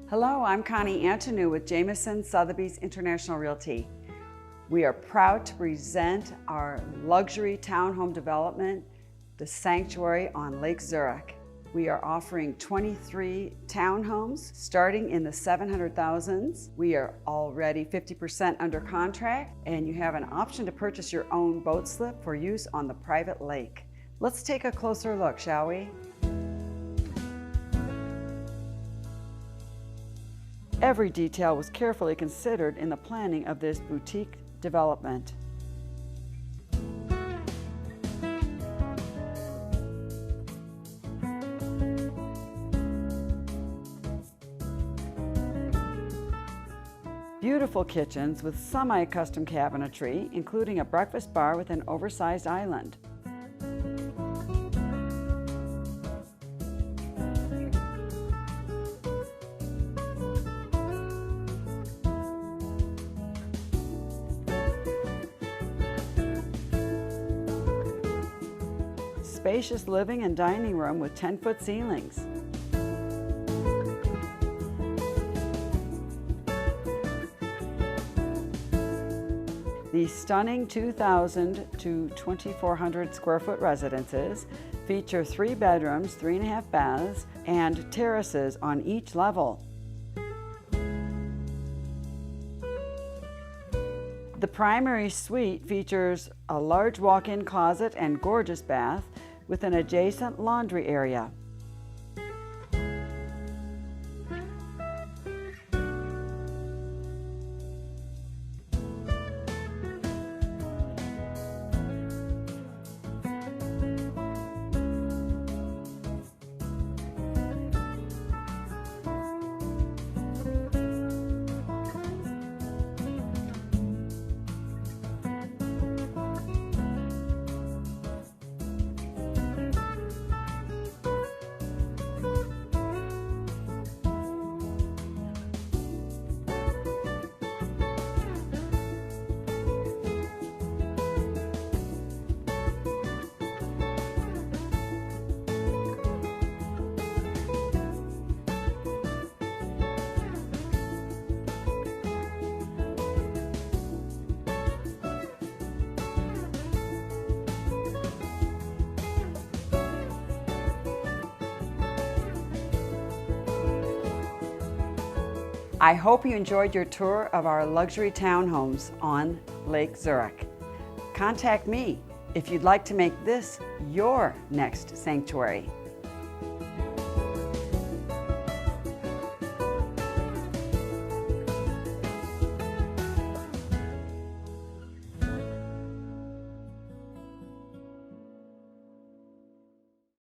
Hello, I'm Connie Antoniou with Jameson, Sotheby's International Realty. We are proud to present our luxury townhome development, the Sanctuary on Lake Zurich. We are offering 23 townhomes starting in the 700,000s. We are already 50% under contract, and you have an option to purchase your own boat slip for use on the private lake. Let's take a closer look, shall we? Every detail was carefully considered in the planning of this boutique development. Beautiful kitchens with semi-custom cabinetry, including a breakfast bar with an oversized island. Spacious living and dining room with 10-foot ceilings. These stunning 2,000 to 2,400 square foot residences feature 3 bedrooms, 3.5 baths, and terraces on each level. The primary suite features a large walk-in closet and gorgeous bath with an adjacent laundry area. I hope you enjoyed your tour of our luxury townhomes on Lake Zurich. Contact me if you'd like to make this your next sanctuary.